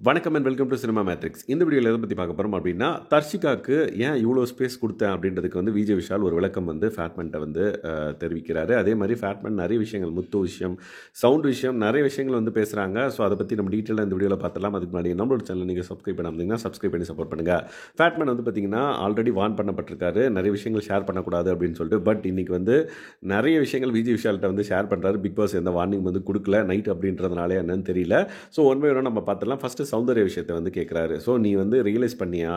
வணக்கம் and welcome to cinema matrix. இந்த வீடியோவில் எதை பற்றி பார்க்க போகிறோம் அப்படின்னா, தர்ஷிகாவுக்கு ஏன் இவ்வளோ ஸ்பேஸ் கொடுத்தேன் அப்படின்றதுக்கு வந்து விஜய் விஷால் ஒரு விளக்கம் வந்து ஃபேட்மேன்ட்ட வந்து தெரிவிக்கிறாரு. அதே மாதிரி ஃபேட்மேன் நிறைய விஷயங்கள், முத்து விஷயம், சவுண்ட் விஷயம், நிறைய விஷயங்கள் வந்து பேசுகிறாங்க. ஸோ அதை பற்றி நம்ம டீட்டெயிலாக இந்த வீடியோவில் பார்த்துலாம். அதுக்கு முன்னாடி நம்மளோட சேனல் நீங்கள் சப்ஸ்கிரைப் பண்ணாமல் சப்ஸ்கிரைப் பண்ணி சப்போர்ட் பண்ணுங்கள். ஃபேட்மேன் வந்து பார்த்தீங்கன்னா ஆல்ரெடி வார்ன் பண்ணப்பட்டிருக்காரு, நிறைய விஷயங்கள் ஷேர் பண்ணக்கூடாது அப்படின்னு சொல்லிட்டு. பட் இன்றைக்கி வந்து நிறைய விஷயங்கள் விஜய் விஷால்கிட்ட வந்து ஷேர் பண்ணுறாரு. பிக் பாஸ் எந்த வார்னிங் வந்து கொடுக்கல, நைட் அப்படின்றதுனாலே என்னன்னு தெரியல. ஸோ ஒன் பை ஒன்னாக நம்ம பார்த்துலாம். ஃபஸ்ட்டு சௌந்தர்ய விஷயத்தை வந்து கேட்குறாரு. ஸோ நீ வந்து ரியலைஸ் பண்ணியா,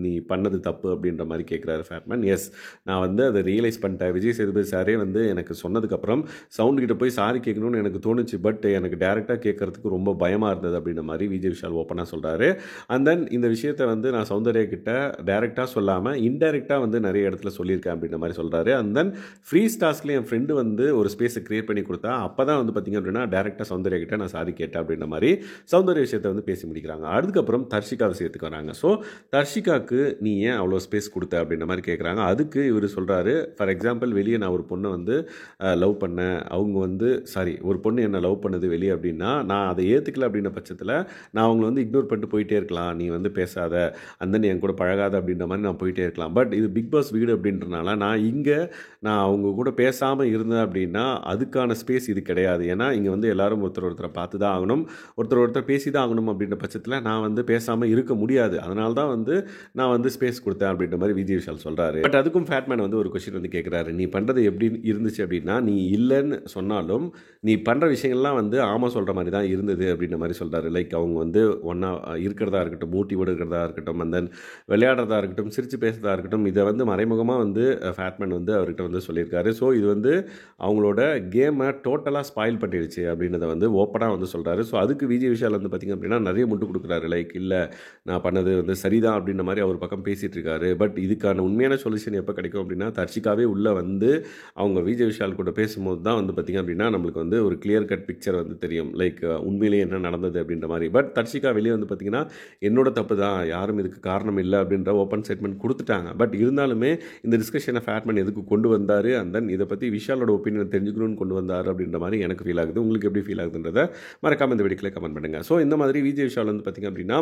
நீ பண்ணது தப்பு அப்படின்ற மாதிரி கேட்குறாரு ஃபேட்மேன். எஸ், நான் வந்து அதை ரியலைஸ் பண்ணிட்டேன். விஜய் சேதுபதி சாரே வந்து எனக்கு சொன்னதுக்கப்புறம் சவுண்ட் கிட்ட போய் சாரி கேட்கணும்னு எனக்கு தோணுச்சு. பட் எனக்கு டேரெக்டாக கேட்கறதுக்கு ரொம்ப பயமாக இருந்தது அப்படின்ற மாதிரி விஜய் விஷால் ஓப்பனாக சொல்கிறாரு. அண்ட் தென் இந்த விஷயத்தை வந்து நான் சௌந்தர்யா கிட்ட டேரெக்டாக சொல்லாமல் இன்டெரக்டாக வந்து நிறைய இடத்துல சொல்லியிருக்கேன் அப்படின்ற மாதிரி சொல்கிறாரு. அண்ட் தென் ஃப்ரீ ஸ்டாஸ்லேயே என் ஃப்ரெண்டு வந்து ஒரு ஸ்பேஸை கிரியேட் பண்ணி கொடுத்தா, அப்போ தான் வந்து பார்த்திங்க அப்படின்னா டேரெக்டாக சௌந்தர்யா கிட்ட நான் சாரி கேட்டேன் அப்படின்ற மாதிரி சௌந்தர்ய விஷயத்தை வந்து பேசி முடிக்கிறாங்க. அதுக்கப்புறம் தர்ஷிகா விஷயத்துக்கு வராங்க. ஸோ தர்ஷிகாவுக்கு நீ ஏன் அவ்வளோ ஸ்பேஸ் கொடுத்த அப்படின்ற மாதிரி கேட்குறாங்க. அதுக்கு இவர் சொல்கிறாரு, ஃபார் எக்ஸாம்பிள் வெளியே நான் ஒரு பொண்ணை வந்து லவ் பண்ணேன், அவங்க வந்து ஒரு பொண்ணு என்னை லவ் பண்ணுது வெளியே அப்படின்னா, நான் அதை ஏற்றுக்கல அப்படின்ற பட்சத்தில் நான் அவங்கள வந்து இக்னோர் பண்ணிட்டு போயிட்டே இருக்கலாம். நீ வந்து பேசாத, அந்த நீ என் கூட பழகாத அப்படின்ற மாதிரி நான் போயிட்டே இருக்கலாம். பட் இது பிக் பாஸ் வீடு அப்படின்றனால நான் அவங்க கூட பேசாமல் இருந்தேன் அப்படின்னா அதுக்கான ஸ்பேஸ் இது கிடையாது. ஏன்னா இங்கே வந்து எல்லாரும் ஒருத்தரை பார்த்து தான் ஆகணும், ஒருத்தர் பேசி தான் ஆகணும் அப்படின்ற பட்சத்தில் நான் வந்து பேசாமல் இருக்க முடியாது. அதனால தான் வந்து நான் வந்து ஸ்பேஸ் கொடுத்தேன் அப்படின்ற மாதிரி விஜய் விஷால் சொல்கிறாரு. பட் அதுக்கும் ஃபேட்மேன் வந்து ஒரு கொஸ்டின் வந்து கேட்குறாரு. நீ பண்ணுறது எப்படி இருந்துச்சு அப்படின்னா, நீ இல்லைன்னு சொன்னாலும் நீ பண்ணுற விஷயங்கள்லாம் வந்து ஆமாம் சொல்கிற மாதிரி தான் இருந்தது அப்படின்ற மாதிரி சொல்கிறாரு. லைக் அவங்க வந்து ஒன்றா இருக்கிறதா இருக்கட்டும், மூட்டி விடுக்கிறதா இருக்கட்டும், அந்த விளையாடுறதா இருக்கட்டும், சிரித்து பேசுறதா இருக்கட்டும், இதை வந்து மறைமுகமாக வந்து ஃபேட்மேன் வந்து அவர்கிட்ட வந்து சொல்லியிருக்காரு. ஸோ இது வந்து அவங்களோட கேமை டோட்டலாக ஸ்பாயில் பண்ணிடுச்சு அப்படின்றத வந்து ஓப்பனாக வந்து சொல்கிறாரு. ஸோ அதுக்கு விஜய் விஷால் வந்து பார்த்திங்க அப்படின்னா நிறைய முட்டு கொடுக்குறாரு. லைக் இல்லை, நான் பண்ணது வந்து சரிதான் அப்படின்ற மாதிரி அவர் பக்கம் பேசிகிட்டு இருக்காரு. பட் இதுக்கான உண்மையான சொல்யூஷன் எப்போ கிடைக்கும் அப்படின்னா, தர்ஷிகாவே உள்ளே வந்து அவங்க விஜய் விஷால் கூட பேசும்போது தான் வந்து பார்த்திங்க அப்படின்னா நம்மளுக்கு வந்து ஒரு கிளியர் கட் பிக்சர் வந்து தெரியும். லைக் உண்மையிலேயே என்ன நடந்தது அப்படின்ற மாதிரி. பட் தர்ஷிகா வெளியே வந்து பார்த்திங்கன்னா என்னோட தப்பு தான், யாரும் இதுக்கு காரணம் இல்லை அப்படின்ற ஓப்பன் ஸ்டேட்மெண்ட் கொடுத்துட்டாங்க. பட் இருந்தாலுமே இந்த டிஸ்கஷனை ஃபேட்மேன் எதுக்கு கொண்டு வந்தார், அண்ட் தென் இதை பற்றி விஷாலோட ஒப்பீனியன் தெரிஞ்சுக்கணும்னு கொண்டு வந்தார் அப்படின்ற மாதிரி எனக்கு ஃபீல் ஆகுது. உங்களுக்கு எப்படி ஃபீல் ஆகுதுன்றதை மறக்காம இந்த வீடியோக்கில் கமெண்ட் பண்ணுங்கள். ஸோ இந்த மாதிரி விஜய் விஷால் வந்து பார்த்திங்க அப்படின்னா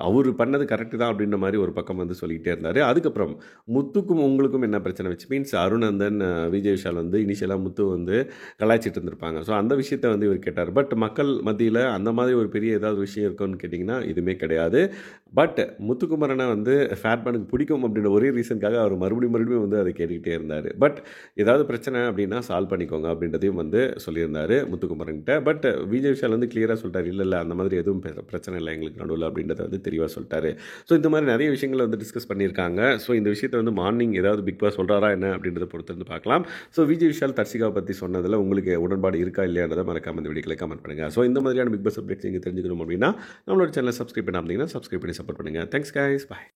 அவர் பண்ணது கரெக்டு தான் அப்படின்ற மாதிரி ஒரு பக்கம் வந்து சொல்லிக்கிட்டே இருந்தார். அதுக்கப்புறம் முத்துக்கும் உங்களுக்கும் என்ன பிரச்சனை வச்சு மீன்ஸ் அருணந்தன் விஜய் விஷால் வந்து இனிஷியலாக முத்து வந்து கலாய்ச்சிட்டு இருந்திருப்பாங்க. ஸோ அந்த விஷயத்தை வந்து இவர் கேட்டார். பட் மக்கள் மத்தியில் அந்த மாதிரி ஒரு பெரிய ஏதாவது விஷயம் இருக்குன்னு கேட்டிங்கன்னா இதுவுமே கிடையாது. பட் முத்துக்குமரனை வந்து ஃபேட்மேனுக்கு பிடிக்கும் அப்படின்ற ஒரே ரீசனுக்காக அவர் மறுபடியும் வந்து அதை கேட்டுக்கிட்டே இருந்தார். பட் ஏதாவது பிரச்சனை அப்படின்னா சால்வ் பண்ணிக்கோங்க அப்படின்றதையும் வந்து சொல்லியிருந்தார் முத்துக்குமரன்கிட்ட. பட் விஜய் விஷால் வந்து கிளியராக சொல்லிட்டார், இல்லை அந்த மாதிரி எதுவும் பிரச்சனை இல்லை எங்களுக்கு நடுவில் அப்படின்றத வந்து தெளிவாக சொல்லிட்டாரு. ஸோ இந்த மாதிரி நிறைய விஷயங்களை வந்து டிஸ்கஸ் பண்ணியிருக்காங்க. ஸோ இந்த விஷயத்தை வந்து மார்னிங் ஏதாவது பிக் பாஸ் சொல்கிறாரா என்ன அப்படின்றத பொறுத்து வந்து பார்க்கலாம். ஸோ விஜய் விஷால் தர்ஷிகாவை பற்றி சொன்னதில் உங்களுக்கு உடன்பாடு இருக்கா இல்லையான்றதை மறக்காம இந்த வீடியோக்களை கமெண்ட் பண்ணுங்கள். ஸோ இந்த மாதிரியான பிக் பாஸ் அப்டேட்ஸ் நீங்கள் தெரிஞ்சுக்கணும் அப்படின்னா நம்மளோட சேனலை சப்ஸ்கிரைப் பண்ணாமல் சப்ஸ்கிரைப் பண்ணி சப்போர்ட் பண்ணுங்கள். தேங்க்ஸ் கைஸ், பாய்.